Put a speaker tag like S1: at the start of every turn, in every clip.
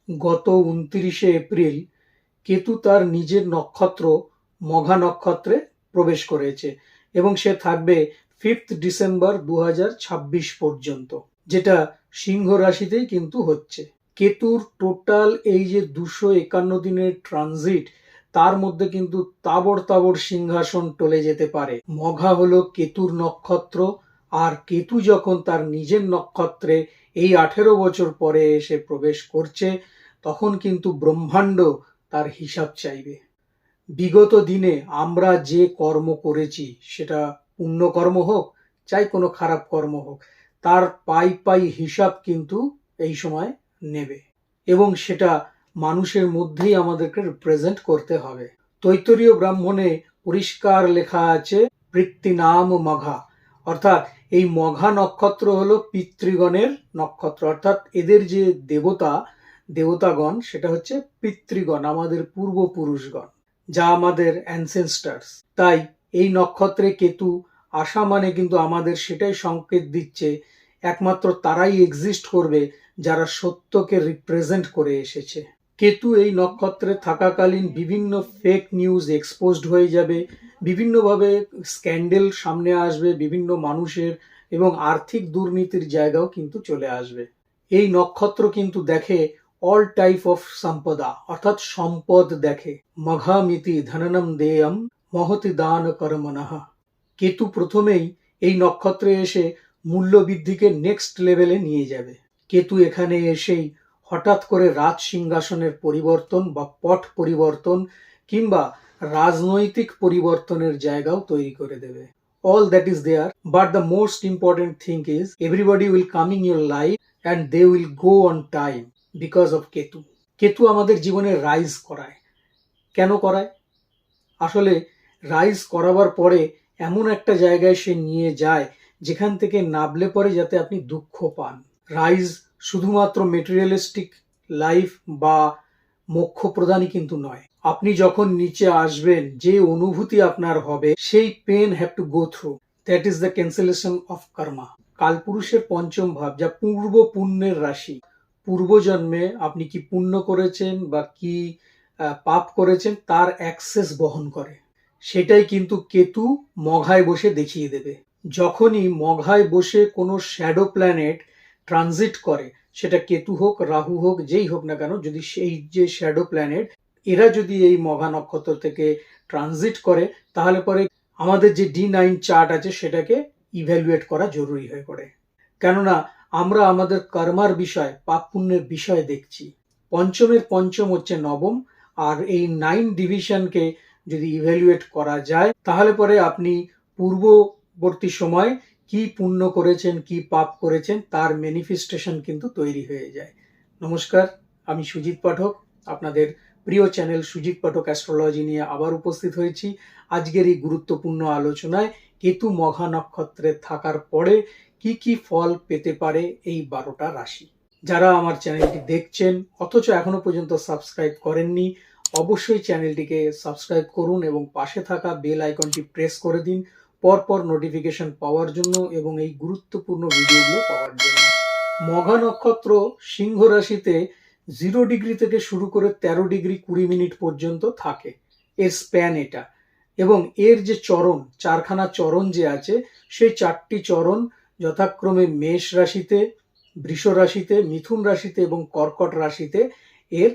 S1: গত 29শে এপ্রিল কেতু তার নিজের নক্ষত্র মঘা নক্ষত্রে প্রবেশ করেছে এবং সে থাকবে 5 ডিসেম্বর 2026 পর্যন্ত, যেটা সিংহ রাশিতেই কিন্তু হচ্ছে। কেতুর টোটাল এই যে 251 দিনের ট্রানজিট, তার মধ্যে কিন্তু তাবড় তাবড় সিংহাসন টলে যেতে পারে। মঘা হলো কেতুর নক্ষত্র, আর কেতু যখন তার নিজের নক্ষত্রে এই 18 বছর পরে এসে প্রবেশ করছে, তখন কিন্তু ব্রহ্মাণ্ড তার হিসাব চাইবে। বিগত দিনে আমরা যে কর্ম করেছি, সেটা পুণ্যকর্ম হোক চাই কোনো খারাপ কর্ম হোক, তার পাই পাই হিসাব কিন্তু এই সময় নেবে, এবং সেটা মানুষের মধ্যেই আমাদেরকে রিপ্রেজেন্ট করতে হবে। তৈত্তরীয় ব্রাহ্মণে পরিষ্কার লেখা আছে পৃত্তিনাম মঘা, অর্থাৎ এই মঘা নক্ষত্র হলো পিতৃগণের নক্ষত্র, অর্থাৎ এদের যে দেবতাগণ সেটা হচ্ছে পিতৃগণ, আমাদের পূর্বপুরুষগণ, যা আমাদের অ্যানসেস্টার্স। তাই এই নক্ষত্রে কেতু আসা মানে কিন্তু আমাদের সেটাই সংকেত দিচ্ছে একমাত্র তারাই এক্সিস্ট করবে যারা সত্যকে রিপ্রেজেন্ট করে এসেছে। কেতু এই নক্ষত্রে থাকাকালীন বিভিন্ন ফেক নিউজ এক্সপোজড হয়ে যাবে, বিভিন্নভাবে স্ক্যান্ডেল সামনে আসবে বিভিন্ন মানুষের, এবং আর্থিক দুর্নীতির জায়গাও কিন্তু চলে আসবে। এই নক্ষত্র কিন্তু দেখে অল টাইপ অফ সম্পদা, অর্থাৎ সম্পদ দেখে। মঘামিতি ধননম দেয়ম মহতি দান কর্মণঃ। কেতু প্রথমেই এই নক্ষত্রে এসে মূল্যবৃদ্ধিকে নেক্সট লেভেলে নিয়ে যাবে। কেতু এখানে এসেই হঠাৎ করে রাজ সিংহাসনের পরিবর্তন বা পট পরিবর্তন কিংবা রাজনৈতিক পরিবর্তনের জায়গাও তৈরি করে দেবে। All that is there, but the most important thing is everybody will come in your life and they will go on time because of Ketu. Ketu আমাদের জীবনে রাইজ করায়। কেন করায়? আসলে রাইজ করাবার পরে এমন একটা জায়গায় সে নিয়ে যায় যেখান থেকে নাবলে পরে যাতে আপনি দুঃখ পান। রাইজ শুধুমাত্র মেটেরিয়ালিস্টিক লাইফ বা মোক্ষ প্রদানই কিন্তু নয়। আপনি যখন নিচে আসবেন, যে অনুভূতি আপনার হবে, সেই pain have to go through, that is the cancellation of karma. কালপুরুষের পঞ্চম ভাব, যা পূর্ব পুণ্যের রাশি, পূর্বজন্মে আপনি কি পুণ্য করেছেন বা কি পাপ করেছেন তার অ্যাক্সেস বহন করে। সেটাই কিন্তু কেতু মঘায় বসে দেখিয়ে দেবে। যখনই মঘায় বসে কোনো শ্যাডো প্ল্যানেট ট্রানজিট করে, সেটা কেতু হোক রাহু হোক যেই হোক না কেন, যদি সেই যে শ্যাডো প্ল্যানেট এরা যদি এই মঘা নক্ষত্র থেকে ট্রানজিট করে, তাহলে পরে আমাদের যে D9 চার্ট আছে সেটাকে ইভ্যালুয়েট করা জরুরি হয়ে পড়ে। কেননা আমরা আমাদের কর্মার বিষয়, পাপ পুণ্যের বিষয় দেখছি। পঞ্চমের পঞ্চম হচ্ছে নবম, আর এই 9 ডিভিশনকে যদি ইভ্যালুয়েট করা যায়, তাহলে পরে আপনি পূর্ববর্তী সময় কি পুণ্য করেছেন কি পাপ করেছেন তার ম্যানিফেস্টেশন কিন্তু তৈরি হয়ে যায়। নমস্কার, আমি সুজিত পাঠক, আপনাদের প্রিয় চ্যানেল সুজিত পাঠক অ্যাস্ট্রোলজি নিয়ে আবার উপস্থিত হয়েছি। আজকের এই গুরুত্বপূর্ণ আলোচনায় কেতু মঘা নক্ষত্রে থাকার পরে কি কি ফল পেতে পারে এই 12টা রাশি। যারা আমার চ্যানেলটি দেখছেন অথচ এখনো পর্যন্ত সাবস্ক্রাইব করেননি, অবশ্যই চ্যানেলটিকে সাবস্ক্রাইব করুন এবং পাশে থাকা বেল আইকনটি প্রেস করে দিন পরপর নোটিফিকেশন পাওয়ার জন্য এবং এই গুরুত্বপূর্ণ ভিডিওগুলো পাওয়ার জন্য। মঘা নক্ষত্র সিংহ রাশিতে 0 ডিগ্রি থেকে শুরু করে 13 ডিগ্রি 20 মিনিট পর্যন্ত থাকে, এর স্প্যান এটা। এবং এর যে চরণ, 4খানা চরণ যে আছে, সেই 4টি চরণ যথাক্রমে মেষ রাশিতে, বৃষ রাশিতে, মিথুন রাশিতে এবং কর্কট রাশিতে এর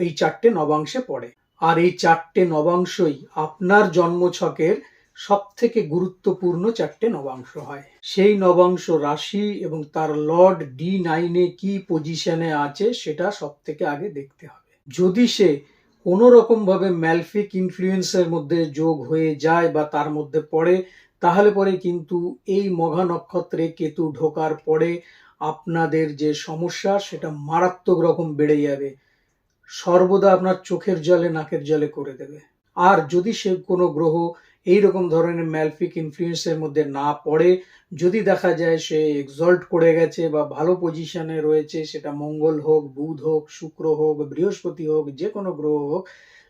S1: এই 4টে নবাংশে পড়ে। আর এই 4টে নবাংশই আপনার জন্মছকের সব থেকে গুরুত্বপূর্ণ 4টে নবাংশ হয়। সেই নবাংশ রাশি এবং তার লর্ড D9-এ কি পজিশনে আছে সেটা সব থেকে আগে দেখতে হবে। যদি সে কোনো রকম ভাবে ম্যালফিক ইনফ্লুয়েন্সের মধ্যে যোগ হয়ে যায় বা তার মধ্যে পড়ে, তাহলে পরে কিন্তু এই মঘা নক্ষত্রে কেতু ঢোকার পরে আপনাদের যে সমস্যা সেটা মারাত্মক রকম বেড়ে যাবে, সর্বদা আপনার চোখের জলে নাকের জলে করে দেবে। আর যদি সে কোনো গ্রহ এইরকম ধরনের ম্যালফিক ইনফ্লুয়েন্সের মধ্যে না পড়ে, যদি দেখা যায় সে এক্সল্ট করে গেছে বা ভালো পজিশনে রয়েছে, সেটা মঙ্গল হোক, বুধ হোক, শুক্র হোক, বৃহস্পতি হোক, যে কোনো গ্রহ হোক,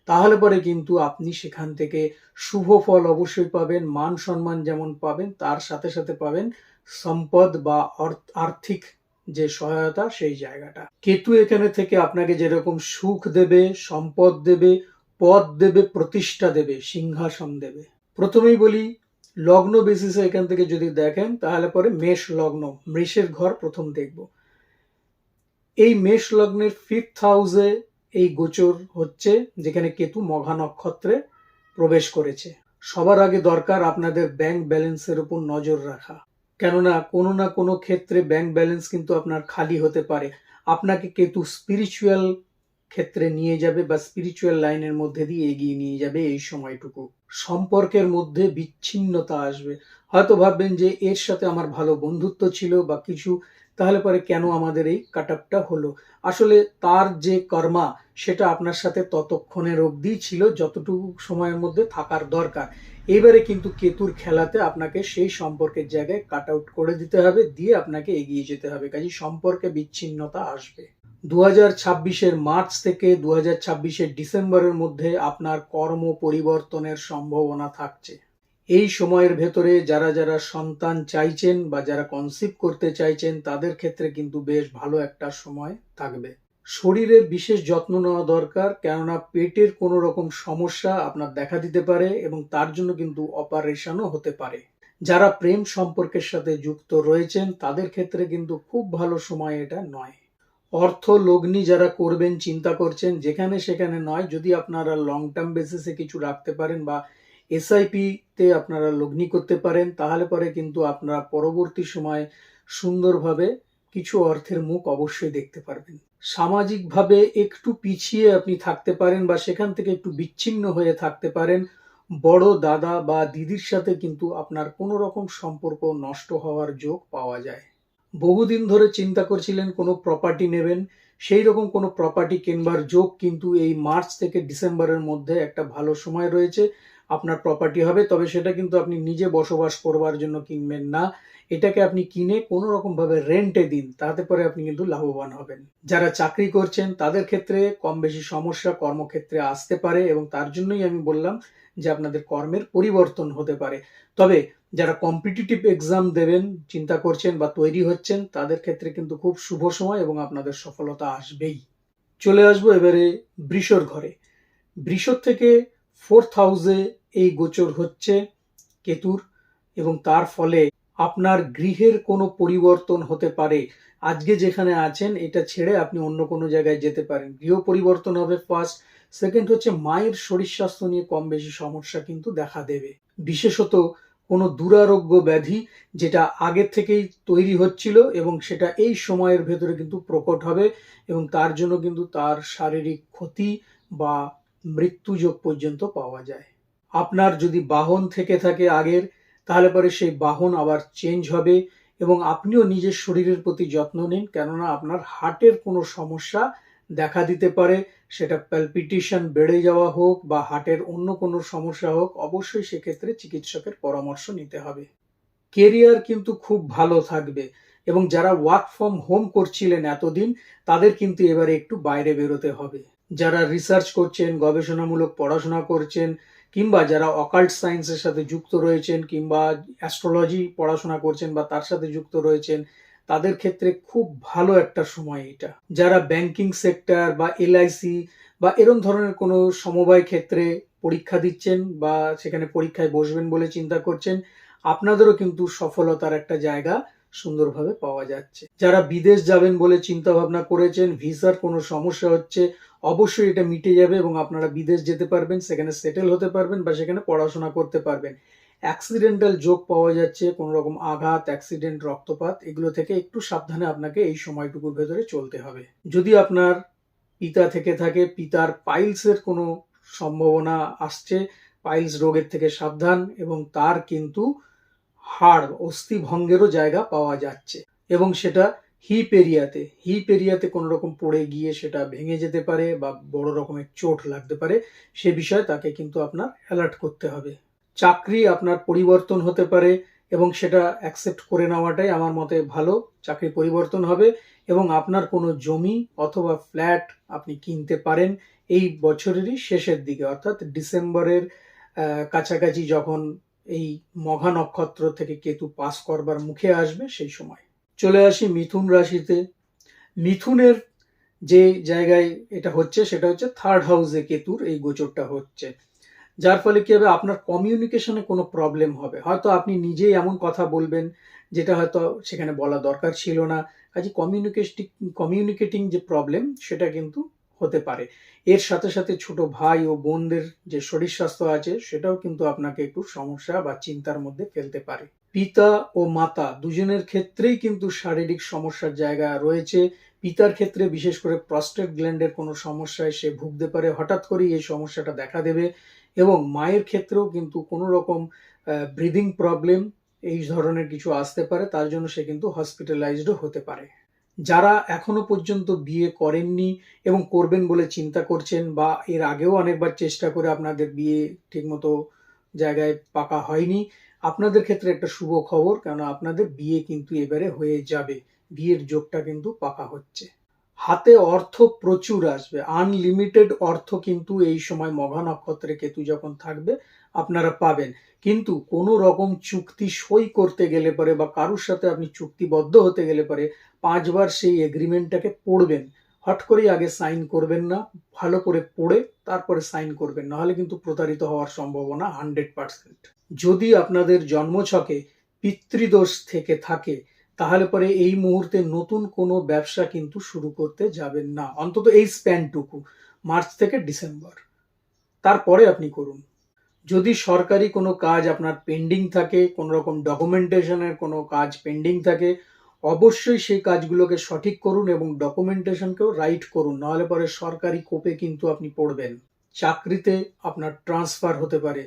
S1: তাহলে পরে কিন্তু আপনি সেখান থেকে শুভ ফল অবশ্যই পাবেন। মান সম্মান যেমন পাবেন, তার সাথে সাথে পাবেন সম্পদ বা আর্থিক যে সহায়তা, সেই জায়গাটা কেতু এখানে থেকে আপনাকে যেরকম সুখ দেবে, সম্পদ দেবে, পদ দেবে, প্রতিষ্ঠা দেবে, সিংহাসন দেবে। প্রথমেই বলি, লগ্ন বেসিসে এখান থেকে যদি দেখেন তাহলে পরে মেষ লগ্ন, মৃষের ঘর প্রথম দেখব। এই মেষ লগ্নের 5th হাউসে এই গোচর হচ্ছে, যেখানে কেতু মঘা নক্ষত্রে প্রবেশ করেছে। সবার আগে দরকার আপনাদের ব্যাংক ব্যালেন্সের উপর নজর রাখা, কেননা কোনো না কোনো ক্ষেত্রে ব্যাংক ব্যালেন্স কিন্তু আপনার খালি হতে পারে। আপনাকে কেতু স্পিরিচুয়াল ক্ষেত্রে নিয়ে যাবে বা স্পিরিচুয়াল লাইনের মধ্যে দিয়ে এগিয়ে নিয়ে যাবে এই সময়টুকু। সম্পর্কের মধ্যে বিচ্ছিন্নতা আসবে, হয়তো ভাববেন যে এর সাথে আমার ভালো বন্ধুত্ব ছিল বা কিছু, তাহলে পরে কেন আমাদের এই কাট আপটা হলো। আসলে তার যে কর্মা সেটা আপনার সাথে ততক্ষণের অবধি ছিল যতটুকু সময়ের মধ্যে থাকার দরকার। এবারে কিন্তু কেতুর খেলাতে আপনাকে সেই সম্পর্কের জায়গায় কাট আউট করে দিতে হবে, দিয়ে আপনাকে এগিয়ে যেতে হবে। কাজে সম্পর্কে বিচ্ছিন্নতা আসবে। 2026-এর মার্চ থেকে 2026-এর ডিসেম্বরের মধ্যে আপনার কর্ম পরিবর্তনের সম্ভাবনা থাকছে। এই সময়ের ভেতরে যারা যারা সন্তান চাইছেন বা যারা কনসিভ করতে চাইছেন তাদের ক্ষেত্রে কিন্তু বেশ ভালো একটা সময় থাকবে। শরীরের বিশেষ যত্ন নেওয়া দরকার, কেননা পেটের কোনো রকম সমস্যা আপনার দেখা দিতে পারে এবং তার জন্য কিন্তু অপারেশনও হতে পারে। যারা প্রেম সম্পর্কের সাথে যুক্ত রয়েছেন তাদের ক্ষেত্রে কিন্তু খুব ভালো সময় এটা নয়। অর্থ লগ্নি যারা করবেন চিন্তা করছেন, যেখানে সেখানে নয়, যদি আপনারা লং টার্ম বেসিসে কিছু রাখতে পারেন বা এসআইপি তে আপনারা লগ্নি করতে পারেন, তাহলে পরে কিন্তু আপনারা পরবর্তী সময় সুন্দরভাবে কিছু অর্থের মুখ অবশ্যই দেখতে পারবেন। সামাজিকভাবে একটু পিছিয়ে আপনি থাকতে পারেন বা সেখান থেকে একটু বিচ্ছিন্ন হয়ে থাকতে পারেন। বড় দাদা বা দিদির সাথে কিন্তু আপনার কোনো রকম সম্পর্ক নষ্ট হওয়ার যোগ পাওয়া যায়। বহুদিন ধরে চিন্তা করছিলেন কোনো প্রপার্টি নেবেন, সেই রকম কোনো প্রপার্টি কেনবার যোগ কিন্তু এই মার্চ থেকে ডিসেম্বরের মধ্যে একটা ভালো সময় রয়েছে। আপনার প্রপার্টি হবে, তবে সেটা কিন্তু আপনি নিজে বসবাস করবার জন্য কিনবেন না, এটাকে আপনি কিনে কোনো রকম ভাবে রেন্টে দিন, তাতে পরে আপনি কিন্তু লাভবান হবেন। যারা চাকরি করছেন তাদের ক্ষেত্রে কম বেশি সমস্যা কর্মক্ষেত্রে আসতে পারে এবং তার জন্যই আমি বললাম যে আপনাদের কর্মের পরিবর্তন হতে পারে। তবে যারা কম্পিটিটিভ এক্সাম দেবেন চিন্তা করছেন বা তৈরি হচ্ছেন তাদের ক্ষেত্রে কিন্তু খুব শুভ সময় এবং আপনাদের সফলতা আসবেই। চলে আসবো এবারে বৃষর ঘরে। বৃষ থেকে 4th হাউসে এই গোচর হচ্ছে কেতুর, এবং তার ফলে আপনার গৃহের কোনো পরিবর্তন হতে পারে। আজকে যেখানে আছেন এটা ছেড়ে আপনি অন্য কোনো জায়গায় যেতে পারেন, গৃহ পরিবর্তন হবে ফার্স্ট। সেকেন্ড হচ্ছে মায়ের শরীর স্বাস্থ্য নিয়ে কম বেশি সমস্যা কিন্তু দেখা দেবে, বিশেষত কোনো দুরারোগ্য ব্যাধি যেটা আগে থেকেই তৈরি হচ্ছিল এবং সেটা এই সময়ের ভেতরে কিন্তু প্রকট হবে এবং তার জন্য কিন্তু তার শারীরিক ক্ষতি বা মৃত্যুযোগ পর্যন্ত পাওয়া যায়। আপনার যদি বাহন থেকে থাকে আগের, তাহলে পরে সেই বাহন আবার চেঞ্জ হবে এবং আপনিও নিজের শরীরের প্রতি যত্ন নিন, কেননা আপনার হার্টের কোনো সমস্যা দেখা দিতে পারে। সেটা প্যালপিটেশন বেড়ে যাওয়া হোক বা হার্টের অন্য কোনো সমস্যা হোক, অবশ্যই সেক্ষেত্রে চিকিৎসকের পরামর্শ নিতে হবে। কেরিয়ার কিন্তু খুব ভালো থাকবে এবং যারা ওয়ার্ক ফ্রম হোম করছিলেন এতদিন তাদের কিন্তু এবারে একটু বাইরে বেরোতে হবে। যারা রিসার্চ করছেন, গবেষণামূলক পড়াশোনা করছেন, কিংবা যারা অকাল্ট সায়েন্সের সাথে যুক্ত রয়েছেন কিংবা অ্যাস্ট্রোলজি পড়াশোনা করছেন বা তার সাথে যুক্ত রয়েছেন, তাদের ক্ষেত্রে খুব ভালো একটা সময় এটা। যারা ব্যাংকিং সেক্টর বা এলআইসি বা এরম ধরনের কোনো সমবায় ক্ষেত্রে পরীক্ষা দিচ্ছেন বা সেখানে পরীক্ষায় বসবেন বলে চিন্তা করছেন, আপনাদেরও কিন্তু সফলতার একটা জায়গা সুন্দরভাবে পাওয়া যাচ্ছে। যারা বিদেশ যাবেন বলে চিন্তা ভাবনা করেছেন, ভিসার কোনো সমস্যা হচ্ছে, অবশ্যই এটা মিটে যাবে এবং আপনারা বিদেশ যেতে পারবেন, সেখানে সেটেল হতে পারবেন বা সেখানে পড়াশোনা করতে পারবেন। অ্যাক্সিডেন্টাল যোগ পাওয়া যাচ্ছে, কোনো রকম আঘাত, অ্যাক্সিডেন্ট, রক্তপাত, এগুলো থেকে একটু সাবধানে আপনাকে এই সময়টুকুর ভেতরে চলতে হবে। যদি আপনার পিতা থেকে থাকে, পিতার পাইলসের কোনো সম্ভাবনা আসছে, পাইলস রোগের থেকে সাবধান, এবং তার কিন্তু হাড় অস্থি ভঙ্গেরও জায়গা পাওয়া যাচ্ছে এবং সেটা হিপ এরিয়াতে কোনো রকম পড়ে গিয়ে সেটা ভেঙে যেতে পারে বা বড় রকমের চোট লাগতে পারে। সে বিষয়ে তাকে কিন্তু আপনার অ্যালার্ট করতে হবে। চাকরি আপনার পরিবর্তন হতে পারে এবং সেটা অ্যাকসেপ্ট করে নেওয়াটাই আমার মতে ভালো। চাকরি পরিবর্তন হবে এবং আপনার কোনো জমি অথবা ফ্ল্যাট আপনি কিনতে পারেন এই বছরেরই শেষের দিকে, অর্থাৎ ডিসেম্বরের কাছাকাছি, যখন এই মঘা নক্ষত্র থেকে কেতু পাস করবার মুখে আসবে সেই সময়। চলে আসি মিথুন রাশিতে। মিথুনের যে জায়গায় এটা হচ্ছে সেটা হচ্ছে থার্ড হাউসে কেতুর এই গোচরটা হচ্ছে, যার ফলে কি হবে, আপনার কমিউনিকেশনে কোনো প্রবলেম হবে। হয়তো আপনি নিজেই এমন কথা বলবেন যেটা হয়তো সেখানে বলা দরকার ছিল না। কাজে কমিউনিকেটিং যে প্রবলেম সেটা কিন্তু হতে পারে। এর সাথে সাথে ছোট ভাই ও বোনদের যে শরীর স্বাস্থ্য আছে সেটাও কিন্তু আপনাকে একটু সমস্যা বা চিন্তার মধ্যে ফেলতে পারে। পিতা ও মাতা দুজনের ক্ষেত্রেই কিন্তু শারীরিক সমস্যার জায়গা রয়েছে। পিতার ক্ষেত্রে বিশেষ করে প্রস্টেট গ্ল্যান্ডের কোনো সমস্যায় সে ভুগতে পারে, হঠাৎ করেই এই সমস্যাটা দেখা দেবে। এবং মায়ের ক্ষেত্রেও কিন্তু কোনো রকম ব্রিদিং প্রবলেম এই ধরনের কিছু আসতে পারে, তার জন্য সে কিন্তু হসপিটালাইজডও হতে পারে। যারা এখনো পর্যন্ত বিয়ে করেননি এবং করবেন বলে চিন্তা করছেন, বা এর আগেও অনেকবার চেষ্টা করে আপনাদের বিয়ে ঠিকমতো জায়গায় পাকা হয়নি, আপনাদের ক্ষেত্রে একটা শুভ খবর, কেন আপনাদের বিয়ে কিন্তু এবারে হয়ে যাবে। বিয়ের যোগটা কিন্তু পাকা হচ্ছে। হাতে অর্থ প্রচুর আসবে, আনলিমিটেড অর্থ কিন্তু এই সময় মঘা নক্ষত্রে কেতু যখন থাকবে আপনারা পাবেন। কিন্তু কোনো রকম চুক্তি সই করতে গেলে পরে বা কারোর সাথে আপনি চুক্তিবদ্ধ হতে গেলে পরে 5বার সেই এগ্রিমেন্টটাকে পড়বেন। হট করেই আগে সাইন করবেন না, ভালো করে পড়ে তারপরে সাইন করবেন, নাহলে কিন্তু প্রতারিত হওয়ার সম্ভাবনা 100%। যদি আপনাদের জন্মছকে পিতৃদোষ থেকে থাকে তাহলে পরে এই মুহূর্তে নতুন কোনো ব্যবসা কিন্তু শুরু করতে যাবেন না, অন্তত এই স্প্যানটুকু, মার্চ থেকে ডিসেম্বর, তারপরে আপনি করুন। যদি সরকারি কোনো কাজ আপনার পেন্ডিং থাকে, কোনো রকম ডকুমেন্টেশনের কোনো কাজ পেন্ডিং থাকে, অবশ্যই সেই কাজগুলোকে সঠিক করুন এবং ডকুমেন্টেশনকেও রাইট করুন, নাহলে পরে সরকারি কোপে কিন্তু আপনি পড়বেন। চাকরিতে আপনার ট্রান্সফার হতে পারে,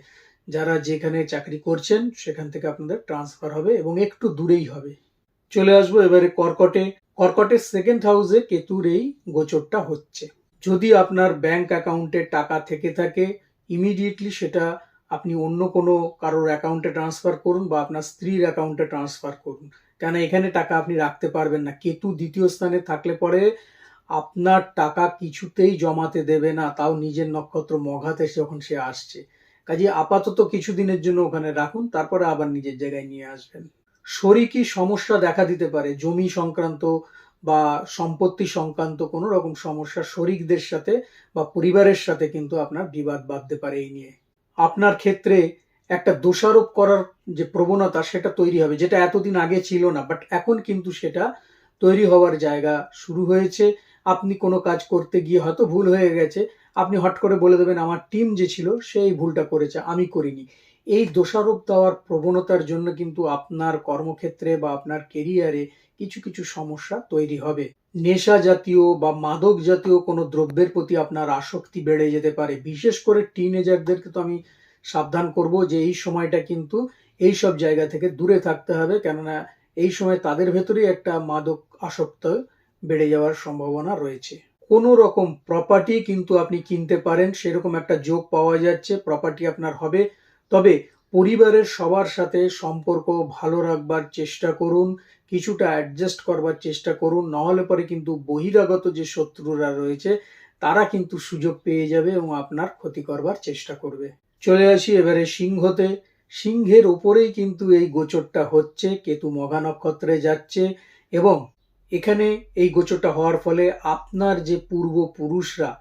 S1: যারা যেখানে চাকরি করছেন সেখান থেকে আপনাদের ট্রান্সফার হবে এবং একটু দূরেই হবে। চলে আসবো এবারে কর্কটে। কর্কটের সেকেন্ড হাউসে কেতুর এই গোচরটা হচ্ছে। যদি আপনার ব্যাংক অ্যাকাউন্টে টাকা থেকে থাকে, ইমিডিয়েটলি সেটা আপনি অন্য কোনো কারোর অ্যাকাউন্টে ট্রান্সফার করুন বা আপনার স্ত্রীর অ্যাকাউন্টে ট্রান্সফার করুন, কেন এখানে টাকা আপনি রাখতে পারবেন না। কেতু দ্বিতীয় স্থানে থাকলে পরে আপনার টাকা কিছুতেই জমাতে দেবে না, তাও নিজের নক্ষত্র মঘাতে যখন সে আসছে। কাজে আপাতত কিছুদিনের জন্য ওখানে রাখুন, তারপরে আবার নিজের জায়গায় নিয়ে আসবেন। শরিকি সমস্যা দেখা দিতে পারে, জমি সংক্রান্ত বা সম্পত্তি সংক্রান্ত কোনো রকম সমস্যা শরিকদের সাথে বা পরিবারের সাথে কিন্তু আপনার বিবাদ বাঁধতে পারে। এই নিয়ে আপনার ক্ষেত্রে একটা দোষারোপ করার যে প্রবণতা সেটা তৈরি হবে, যেটা এতদিন আগে ছিল না, বাট এখন কিন্তু সেটা তৈরি হওয়ার জায়গা শুরু হয়েছে। আপনি কোনো কাজ করতে গিয়ে হয়তো ভুল হয়ে গেছে, আপনি হট করে বলে দেবেন আমার টিম যে ছিল সেই ভুলটা করেছে, আমি করিনি। এই দোষারোপ দেওয়ার প্রবণতার জন্য কিন্তু আপনার কর্মক্ষেত্রে বা আপনার কেরিয়ারে কিছু কিছু সমস্যা তৈরি হবে। নেশা জাতীয় বা মাদক জাতীয় কোনো দ্রব্যের প্রতি আপনার আসক্তি বেড়ে যেতে পারে। বিশেষ করে টিনেজারদেরকে তো আমি সাবধান করব যে এই সময়টা কিন্তু এই সব জায়গা থেকে দূরে থাকতে হবে, কেননা এই সময় তাদের ভেতরেই একটা মাদক আসক্ত বেড়ে যাওয়ার সম্ভাবনা রয়েছে। কোনো রকম প্রপার্টি কিন্তু আপনি কিনতে পারেন, সেরকম একটা যোগ পাওয়া যাচ্ছে, প্রপার্টি আপনার হবে। তবে পরিবারের সবার সাথে সম্পর্ক ভালো রাখবার চেষ্টা করুন, কিছুটা অ্যাডজাস্ট করবার চেষ্টা করুন, নাহলে পরে কিন্তু বহিরাগত যে শত্রুরা রয়েছে তারা কিন্তু সুযোগ পেয়ে যাবে এবং আপনার ক্ষতি করবার চেষ্টা করবে। চলে আসি এবারে সিংহতে। সিংহের ওপরেই কিন্তু এই গোচরটা হচ্ছে, কেতু মঘা নক্ষত্রে যাচ্ছে এবং এখানে এই গোচরটা হওয়ার ফলে আপনার যে পূর্বপুরুষরা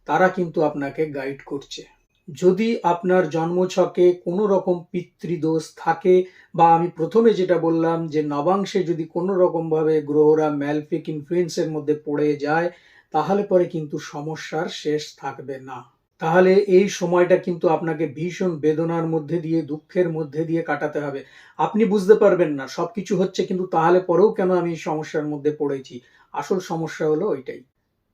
S1: তারা কিন্তু আপনাকে গাইড করছে। যদি আপনার জন্মছকে কোনো রকম পিতৃদোষ থাকে, বা আমি প্রথমে যেটা বললাম যে নবাংশে যদি কোনো রকম ভাবে গ্রহরা ম্যালফিক ইনফ্লুয়েন্সের মধ্যে পড়ে যায়, তাহলে পরে কিন্তু সমস্যার শেষ থাকবে না। তাহলে এই সময়টা কিন্তু আপনাকে ভীষণ বেদনার মধ্যে দিয়ে, দুঃখের মধ্যে দিয়ে কাটাতে হবে। আপনি বুঝতে পারবেন না সবকিছু হচ্ছে কিন্তু তাহলে পরেও কেন আমি সমস্যার মধ্যে পড়েছি, আসল সমস্যা হলো ওইটাই।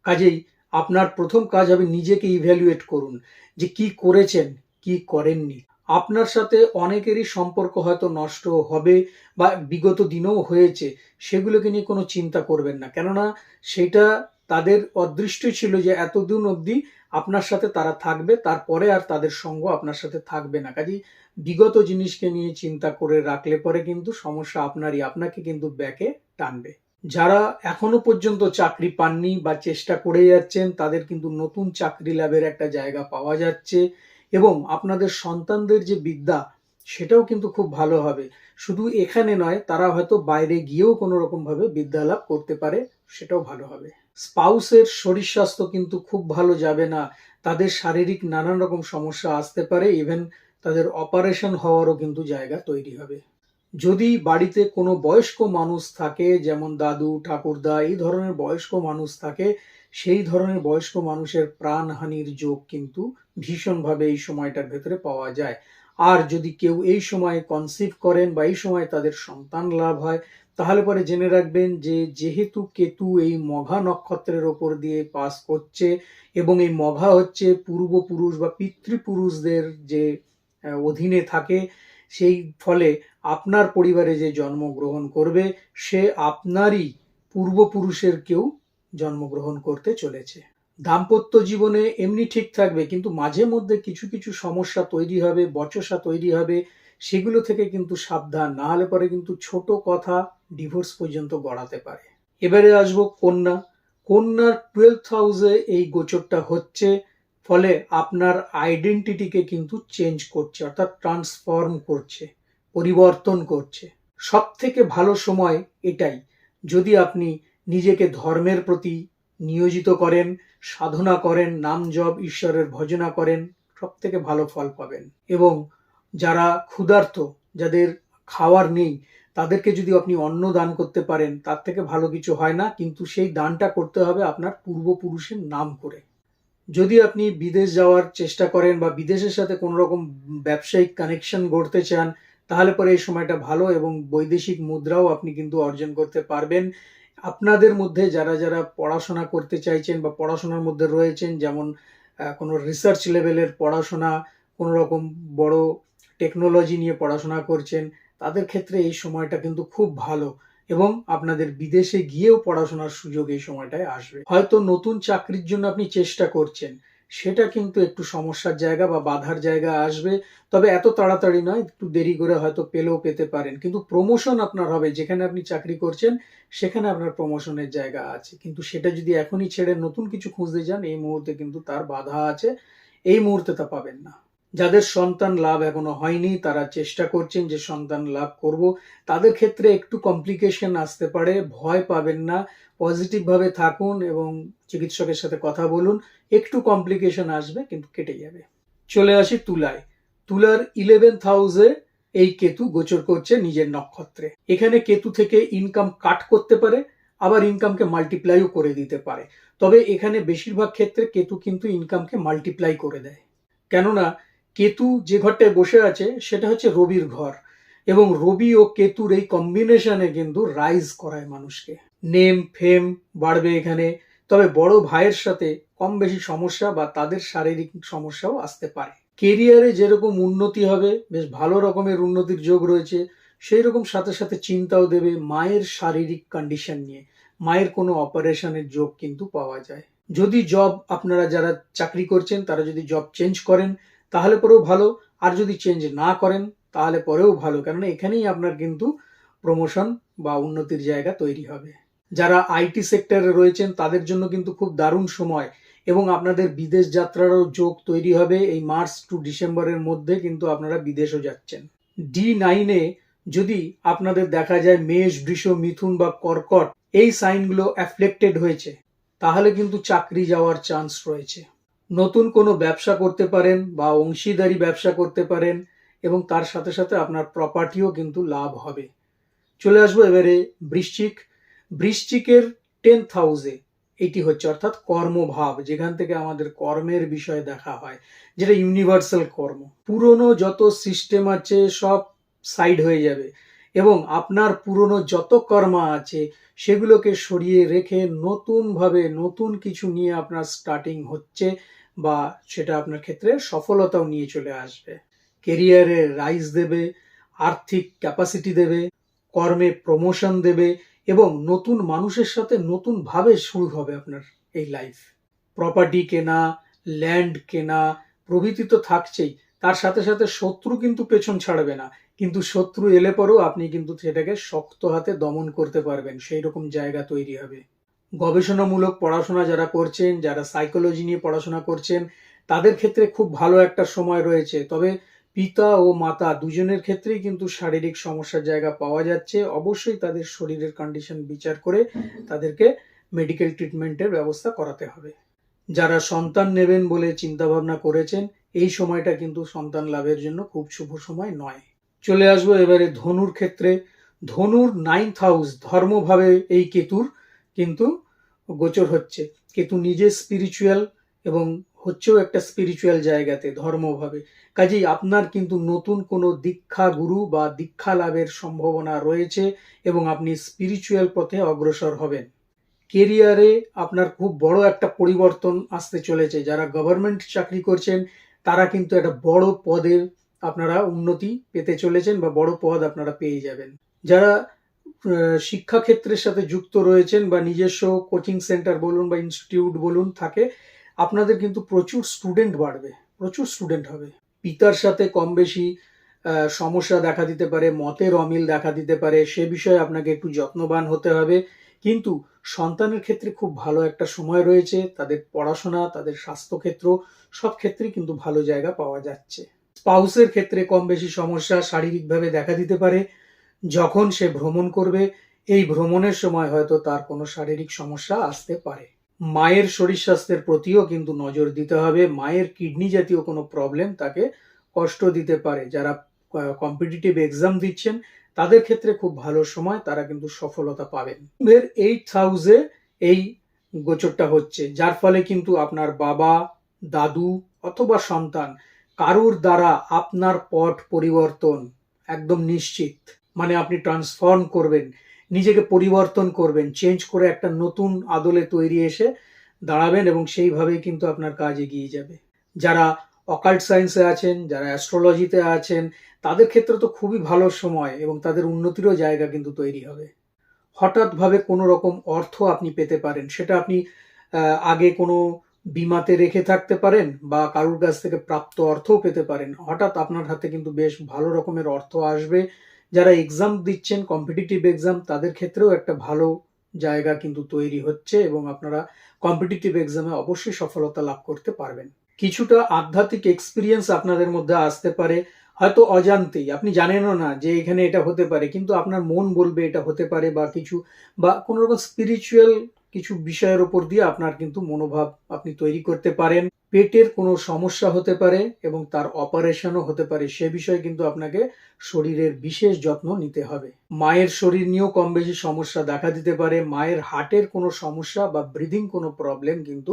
S1: কাজেই আপনার প্রথম কাজ হবে নিজেকে ইভ্যালুয়েট করুন যে কি করেছেন, কি করেননি। আপনার সাথে অনেকেরই সম্পর্ক হয়তো নষ্ট হবে বা বিগত দিনেও হয়েছে, সেগুলোকে নিয়ে কোনো চিন্তা করবেন না, কেননা সেটা তাদের অদৃষ্ট ছিল যে এতদিন অবধি আপনার সাথে তারা থাকবে, তারপরে আর তাদের সঙ্গ আপনার সাথে থাকবে না। কাজেই বিগত জিনিসকে নিয়ে চিন্তা করে রাখলে পরে কিন্তু সমস্যা আপনারই, আপনাকে কিন্তু ব্যাকে টানবে। যারা এখনো পর্যন্ত চাকরি পাননি বা চেষ্টা করে যাচ্ছেন, তাদের কিন্তু নতুন চাকরি লাভের একটা জায়গা পাওয়া যাচ্ছে এবং আপনাদের সন্তানদের যে বিদ্যা সেটাও কিন্তু খুব ভালো হবে। শুধু এখানে নয়, তারা হয়তো বাইরে গিয়েও কোনো রকম ভাবে বিদ্যা লাভ করতে পারে, সেটাও ভালো হবে। স্পাউসের শরীর স্বাস্থ্য কিন্তু খুব ভালো যাবে না, তাদের শারীরিক নানান রকম সমস্যা আসতে পারে, ইভেন তাদের অপারেশন হওয়ারও কিন্তু জায়গা তৈরি হবে। যদি বাড়িতে কোনো বয়স্ক মানুষ থাকে, যেমন দাদু ঠাকুরদা এই ধরনের বয়স্ক মানুষ থাকে, সেই ধরনের বয়স্ক মানুষের প্রাণহানির যোগ কিন্তু ভীষণভাবে এই সময়টার ভেতরে পাওয়া যায়। আর যদি কেউ এই সময় কনসিভ করেন বা এই সময় তাদের সন্তান লাভ হয়, তাহলে পরে জেনে রাখবেন যে যেহেতু কেতু এই মঘা নক্ষত্রের ওপর দিয়ে পাস করছে, এবং এই মঘা হচ্ছে পূর্বপুরুষ বা পিতৃপুরুষদের যে অধীনে থাকে, সেই ফলে আপনার পরিবারে যে জন্মগ্রহণ করবে সে আপনারই পূর্বপুরুষের কেউ জন্মগ্রহণ করতে চলেছে। দাম্পত্য জীবনে এমনি ঠিক থাকবে, কিন্তু মাঝে মধ্যে কিছু কিছু সমস্যা তৈরি হবে, বচসা তৈরি হবে, সেগুলো থেকে কিন্তু সাবধান, না হলে পরে কিন্তু ছোট কথা ডিভোর্স পর্যন্ত গড়াতে পারে। এবারে আসবো কন্যা। কন্যার 12th হাউসে এই গোচরটা হচ্ছে, ফলে আপনার আইডেন্টিটিকে কিন্তু চেঞ্জ করছে, অর্থাৎ ট্রান্সফর্ম করছে, পরিবর্তন করছে। সব থেকে ভালো সময় এটাই, যদি আপনি নিজেকে ধর্মের প্রতি নিয়োজিত করেন, সাধনা করেন, নাম জপ ঈশ্বরের ভজনা করেন, সব থেকে ভালো ফল পাবেন। এবং যারা ক্ষুধার্ত, যাদের খাওয়ার নেই, তাদেরকে যদি আপনি অন্ন দান করতে পারেন, তার থেকে ভালো কিছু হয় না, কিন্তু সেই দানটা করতে হবে আপনার পূর্বপুরুষের নাম করে। যদি আপনি বিদেশ যাওয়ার চেষ্টা করেন বা বিদেশের সাথে কোনো রকম ব্যবসায়িক কানেকশন গড়তে চান, তাহলে পরে এই সময়টা ভালো, এবং বৈদেশিক মুদ্রাও আপনি কিন্তু অর্জন করতে পারবেন। আপনাদের মধ্যে যারা যারা পড়াশোনা করতে চাইছেন বা পড়াশোনার মধ্যে রয়েছেন, যেমন কোনো রিসার্চ লেভেলের পড়াশোনা, কোনো রকম বড় টেকনোলজি নিয়ে পড়াশোনা করছেন, তাদের ক্ষেত্রে এই সময়টা কিন্তু খুব ভালো, এবং আপনাদের বিদেশে গিয়েও পড়াশোনার সুযোগ এই সময়টায় আসবে। হয়তো নতুন চাকরির জন্য আপনি চেষ্টা করছেন, সেটা কিন্তু একটু সমস্যার জায়গা বা বাধার জায়গা আসবে, তবে এত তাড়াতাড়ি নয়, একটু দেরি করে হয়তো পেলেও পেতে পারেন, কিন্তু প্রমোশন আপনার হবে। যেখানে আপনি চাকরি করছেন সেখানে আপনার প্রমোশনের জায়গা আছে, কিন্তু সেটা যদি এখনই ছেড়ে নতুন কিছু খুঁজতে যান, এই মুহূর্তে কিন্তু তার বাধা আছে, এই মুহূর্তে তা পাবেন না। যাদের সন্তান লাভ এখনো হয়নি, তারা চেষ্টা করছেন যে সন্তান লাভ করব, তাদের ক্ষেত্রে একটু কমপ্লিকেশন আসতে পারে, ভয় পাবেন না, পজিটিভ ভাবে থাকুন এবং চিকিৎসকের সাথে কথা বলুন। একটু কমপ্লিকেশন আসবে, কিন্তু কেটে যাবে। চলে আসি তুলায়। তুলার 11th হাউসে এই কেতু গোচর করছে নিজের নক্ষত্রে। এখানে কেতু থেকে ইনকাম কাট করতে পারে, আবার ইনকামকে মাল্টিপ্লাইও করে দিতে পারে, তবে এখানে বেশিরভাগ ক্ষেত্রে কেতু কিন্তু ইনকামকে মাল্টিপ্লাই করে দেয়। কেননা কেতু যে ঘরটায় বসে আছে সেটা হচ্ছে রবির ঘর, এবং রবি ও কেতুর এই কম্বিনেশনে কিন্তু রাইজ করায় মানুষকে। নেম ফেম বাড়বে এখানে, তবে বড় ভাইয়ের সাথে কম বেশি সমস্যা বা তাদের শারীরিক সমস্যাও আসতে পারে। কেরিয়ারে যেরকম উন্নতি হবে, বেশ ভালো রকমের উন্নতির যোগ রয়েছে, সেই রকম সাথে সাথে চিন্তাও দেবে মায়ের শারীরিক কন্ডিশন নিয়ে। মায়ের কোনো অপারেশনের যোগ কিন্তু পাওয়া যায়। যদি জব, আপনারা যারা চাকরি করছেন তারা যদি জব চেঞ্জ করেন তাহলে পরেও ভালো, আর যদি চেঞ্জ না করেন তাহলে পরেও ভালো, কেননা এখানেই আপনার কিন্তু প্রমোশন বা উন্নতির জায়গা তৈরি হবে। যারা আইটি সেক্টরে রয়েছেন তাদের জন্য কিন্তু খুব দারুণ সময়, এবং আপনাদের বিদেশ যাত্রারও যোগ তৈরি হবে। এই মার্চ টু ডিসেম্বরের মধ্যে কিন্তু আপনারা বিদেশও যাচ্ছেন। D9-এ যদি আপনাদের দেখা যায় মেষ, বৃষ, মিথুন বা কর্কট এই সাইনগুলো অ্যাফ্লেক্টেড হয়েছে, তাহলে কিন্তু চাকরি যাওয়ার চান্স রয়েছে। নতুন কোনো ব্যবসা করতে পারেন বা অংশীদারি ব্যবসা করতে পারেন, এবং তার সাথে সাথে আপনার প্রপার্টিও কিন্তু লাভ হবে। চলে আসবো এবারে বৃশ্চিক। বৃশ্চিকের 10th হাউসে এটি হচ্ছে, অর্থাৎ কর্মভাব, যেখান থেকে আমাদের কর্মের বিষয় দেখা হয়, যেটা ইউনিভার্সাল কর্ম। পুরনো যত সিস্টেম আছে সব সাইড হয়ে যাবে, এবং আপনার পুরনো যত কর্মা আছে সেগুলোকে সরিয়ে রেখে নতুনভাবে নতুন কিছু নিয়ে আপনার স্টার্টিং হচ্ছে, বা সেটা আপনার ক্ষেত্রে সফলতাও নিয়ে চলে আসবে। কেরিয়ারে রাইজ দেবে, আর্থিক ক্যাপাসিটি দেবে, কর্মে প্রমোশন দেবে, এবং নতুন মানুষের সাথে নতুন ভাবে শুরু হবে আপনার এই লাইফ। প্রপার্টি কেনা, ল্যান্ড কেনা প্রভৃতি তো থাকছেই, তার সাথে সাথে শত্রু কিন্তু পেছন ছাড়বে না, কিন্তু শত্রু এলে পরেও আপনি কিন্তু সেটাকে শক্ত হাতে দমন করতে পারবেন, সেই রকম জায়গা তৈরি হবে। গবেষণামূলক পড়াশোনা যারা করছেন, যারা সাইকোলজি নিয়ে পড়াশোনা করছেন, তাদের ক্ষেত্রে খুব ভালো একটা সময় রয়েছে, তবে পিতা ও মাতা দুজনের ক্ষেত্রেই কিন্তু শারীরিক সমস্যার জায়গা পাওয়া যাচ্ছে। অবশ্যই তাদের শরীরের কন্ডিশন বিচার করে তাদেরকে মেডিকেল ট্রিটমেন্টের ব্যবস্থা করাতে হবে। যারা সন্তান নেবেন বলে চিন্তা ভাবনা করেছেন, এই সময়টা কিন্তু সন্তান লাভের জন্য খুব শুভ সময় নয়। চলে আসবো এবারে ধনুর ক্ষেত্রে। ধনুর 9th হাউস ধর্মভাবে এই কেতুর কিন্তু গোচর হচ্ছে। কেতু নিজে স্পিরিচুয়াল এবং হচ্ছেও একটা স্পিরিচুয়াল জায়গাতে ধর্মভাবে। কাজেই আপনার কিন্তু নতুন কোনো দীক্ষা গুরু বা দীক্ষা লাভের সম্ভাবনা রয়েছে এবং আপনি স্পিরিচুয়াল পথে অগ্রসর হবেন। কেরিয়ারে আপনার খুব বড় একটা পরিবর্তন আসতে চলেছে। যারা গভর্নমেন্ট চাকরি করছেন তারা কিন্তু একটা বড় পদের আপনারা উন্নতি পেতে চলেছেন বা বড় পদ আপনারা পেয়ে যাবেন। যারা শিক্ষা ক্ষেত্রের সাথে যুক্ত রয়েছেন বা নিজস্ব কোচিং সেন্টার বলুন বা ইনস্টিটিউট বলুন থাকে, আপনাদের কিন্তু প্রচুর স্টুডেন্ট বাড়বে, প্রচুর স্টুডেন্ট হবে। পিতার সাথে কম বেশি সমস্যা দেখা দিতে পারে, মতের অমিল দেখা দিতে পারে, সে বিষয়ে আপনাকে একটু যত্নবান হতে হবে। কিন্তু সন্তানের ক্ষেত্রে খুব ভালো একটা সময় রয়েছে। তাদের পড়াশোনা, তাদের স্বাস্থ্যক্ষেত্র সব ক্ষেত্রেই কিন্তু ভালো জায়গা পাওয়া যাচ্ছে। স্পাউসের ক্ষেত্রে কম বেশি সমস্যা শারীরিকভাবে দেখা দিতে পারে। যখন সে ভ্রমণ করবে, এই ভ্রমণের সময় হয়তো তার কোনো শারীরিক সমস্যা আসতে পারে। মায়ের শরীর স্বাস্থ্যের প্রতিও কিন্তু নজর দিতে হবে। মায়ের কিডনি জাতীয় কোনো প্রবলেম তাকে কষ্ট দিতে পারে। যারা কম্পিটিটিভ এক্সাম দিচ্ছেন তাদের ক্ষেত্রে খুব ভালো সময়, তারা কিন্তু সফলতা পাবেন। 8th হাউসে এই গোচরটা হচ্ছে, যার ফলে কিন্তু আপনার বাবা, দাদু অথবা সন্তান কারুর দ্বারা আপনার পট পরিবর্তন একদম নিশ্চিত। মানে আপনি ট্রান্সফর্ম করবেন, নিজেকে পরিবর্তন করবেন, চেঞ্জ করে একটা নতুন আদলে তৈরি এসে দাঁড়াবেন এবং সেইভাবেই কিন্তু আপনার কাজ এগিয়ে যাবে। যারা অকাল্ট সায়েন্সে আছেন, যারা অ্যাস্ট্রোলজিতে আছেন, তাদের ক্ষেত্রে তো খুবই ভালো সময় এবং তাদের উন্নতিরও জায়গা কিন্তু তৈরি হবে। হঠাৎভাবে কোনো রকম অর্থ আপনি পেতে পারেন। সেটা আপনি আগে কোনো বিমাতে রেখে থাকতে পারেন বা কারুর কাছ থেকে প্রাপ্ত অর্থও পেতে পারেন। হঠাৎ আপনার হাতে কিন্তু বেশ ভালো রকমের অর্থ আসবে। যারা এক্সাম দিচ্ছেন, কম্পিটিটিভ এক্সাম, তাদের ক্ষেত্রেও একটা ভালো জায়গা কিন্তু তৈরি হচ্ছে এবং আপনারা কম্পিটিটিভ এক্সামে অবশ্যই সফলতা লাভ করতে পারবেন। কিছুটা আধ্যাত্মিক এক্সপিরিয়েন্স আপনাদের মধ্যে আসতে পারে, হয়তো অজান্তেই, আপনি জানেনও না যে এখানে এটা হতে পারে, কিন্তু আপনার মন বলবে এটা হতে পারে বা কিছু বা কোনো রকম স্পিরিচুয়াল কিছু বিষয়ের উপর দিয়ে আপনার কিন্তু মনোভাব আপনি তৈরি করতে পারেন। পেটের কোনো সমস্যা হতে পারে এবং তার অপারেশনও হতে পারে, সে বিষয়ে কিন্তু আপনাকে শরীরের বিশেষ যত্ন নিতে হবে। মায়ের শরীর নিয়েও কম বেশি সমস্যা দেখা দিতে পারে। মায়ের হার্টের কোনো সমস্যা বা ব্রিদিং কোনো প্রবলেম কিন্তু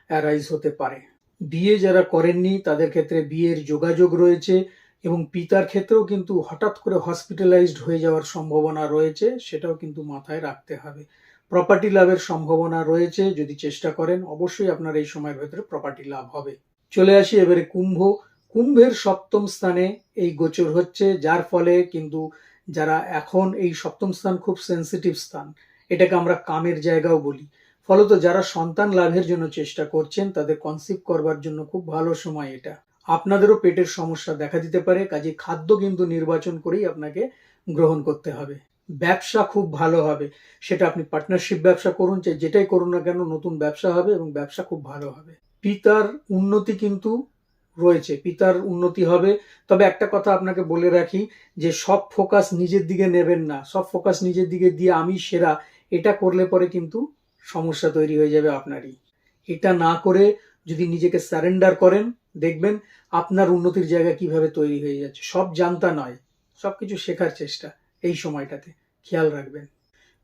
S1: অ্যারাইজ হতে পারে। বিয়ে যারা করেননি তাদের ক্ষেত্রে বিয়ের যোগাযোগ রয়েছে এবং পিতার ক্ষেত্রেও কিন্তু হঠাৎ করে হসপিটালাইজড হয়ে যাওয়ার সম্ভাবনা রয়েছে, সেটাও কিন্তু মাথায় রাখতে হবে। প্রপার্টি লাভের সম্ভাবনা রয়েছে, যদি চেষ্টা করেন অবশ্যই আপনার এই সময়ের ভেতরে প্রপার্টি লাভ হবে। চলে আসি এবারে কুম্ভ। কুম্ভের 7ম স্থানে এই গোচর হচ্ছে, যার ফলে কিন্তু যারা এখন এই 7ম স্থান খুব সেন্সিটিভ স্থান, এটাকে আমরা কামের জায়গাও বলি। ফলত যারা সন্তান লাভের জন্য চেষ্টা করছেন তাদের কনসিভ করবার জন্য খুব ভালো সময় এটা। আপনাদেরও পেটের সমস্যা দেখা দিতে পারে, কাজে খাদ্য কিন্তু নির্বাচন করেই আপনাকে গ্রহণ করতে হবে। ব্যবসা খুব ভালো হবে, সেটা আপনি পার্টনারশিপ ব্যবসা করুন, যেটাই করুন না কেন নতুন ব্যবসা হবে এবং ব্যবসা খুব ভালো হবে। পিতার উন্নতি কিন্তু রয়েছে, পিতার উন্নতি হবে। তবে একটা কথা আপনাকে বলে রাখি যে সব ফোকাস নিজের দিকে নেবেন না। সব ফোকাস নিজের দিকে দিয়ে আমি সেরা, এটা করলে পরে কিন্তু সমস্যা তৈরি হয়ে যাবে আপনারই। এটা না করে যদি নিজেকে সারেন্ডার করেন, দেখবেন আপনার উন্নতির জায়গা কিভাবে তৈরি হয়ে যাচ্ছে। সব জানতা নয়, সবকিছু শেখার চেষ্টা এই সময়টাতে, খেয়াল রাখবেন।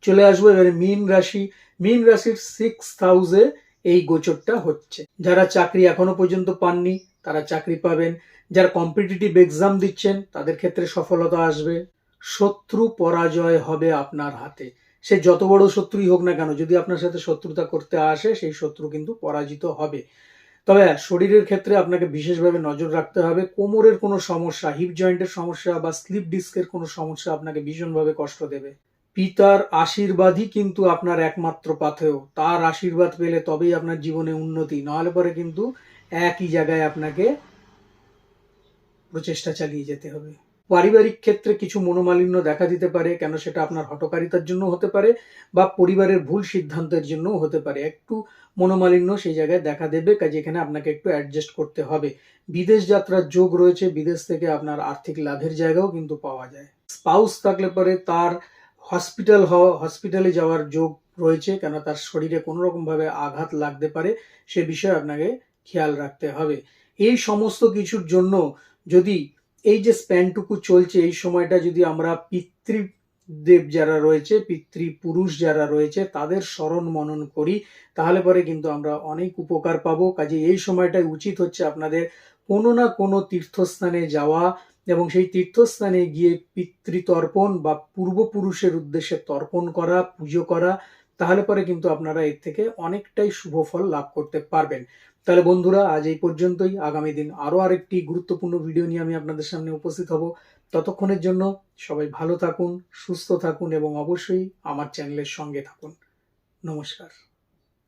S1: চলে আসবো এবারে মীন রাশি। মীন রাশির 6th হাউসে এই গোচরটা হচ্ছে। যারা চাকরি এখনো পর্যন্ত পাননি তারা চাকরি পাবেন। যারা কম্পিটিটিভ এক্সাম দিচ্ছেন তাদের ক্ষেত্রে সফলতা আসবে। শত্রু পরাজয় হবে আপনার হাতে। সে যত বড় শত্রুই হোক না কেন, যদি আপনার সাথে শত্রুতা করতে আসে সেই শত্রু কিন্তু পরাজিত হবে। তবে শরীরের ক্ষেত্রে আপনাকে বিশেষভাবে নজর রাখতে হবে। কোমরের কোনো সমস্যা, হিপ জয়েন্টের সমস্যা বা স্লিপ ডিস্কের কোনো সমস্যা আপনাকে ভীষণভাবে কষ্ট দেবে। পিতার আশীর্বাদই কিন্তু আপনার একমাত্র পাথেয়। তার আশীর্বাদ পেলে তবেই আপনার জীবনে উন্নতি, নাহলে পরে কিন্তু একই জায়গায় আপনাকে প্রচেষ্টা চালিয়ে যেতে হবে। পারিবারিক ক্ষেত্রে কিছু মনোমালিন্য দেখা দিতে পারে, কেন সেটা আপনার হঠকারিতার জন্য হতে পারে বা পরিবারের ভুল সিদ্ধান্তের জন্যও হতে পারে। একটু মনোমালিন্য সেই জায়গায় দেখা দেবে, কাজে এখানে আপনাকে একটু অ্যাডজাস্ট করতে হবে। বিদেশ যাত্রার যোগ রয়েছে, বিদেশ থেকে আপনার আর্থিক লাভের জায়গাও কিন্তু পাওয়া যায়। স্পাউস থাকলে পরে তার হসপিটালে যাওয়ার যোগ রয়েছে, কেন তার শরীরে কোনো রকম ভাবে আঘাত লাগতে পারে, সে বিষয়ে আপনাকে খেয়াল রাখতে হবে। এই সমস্ত কিছুর জন্য যদি এই যে স্প্যানটুকু চলছে এই সময়টা যদি আমরা পিতৃদেব যারা রয়েছে, পিতৃপুরুষ যারা রয়েছে তাদের স্মরণ মনন করি, তাহলে পরে কিন্তু আমরা অনেক উপকার পাবো। কাজে এই সময়টাই উচিত হচ্ছে আপনাদের কোনো না কোনো তীর্থস্থানে যাওয়া এবং সেই তীর্থস্থানে গিয়ে পিতৃতর্পণ বা পূর্বপুরুষের উদ্দেশ্যে তর্পণ করা, পুজো করা, তাহলে পরে কিন্তু আপনারা এর থেকে অনেকটাই শুভ ফল লাভ করতে পারবেন। তাহলে বন্ধুরা, আজ এই পর্যন্তই। আগামী দিন আরো আরেকটি গুরুত্বপূর্ণ ভিডিও নিয়ে আমি আপনাদের সামনে উপস্থিত হব। ততক্ষণের জন্য সবাই ভালো থাকুন, সুস্থ থাকুন এবং অবশ্যই আমার চ্যানেলের সঙ্গে থাকুন। নমস্কার।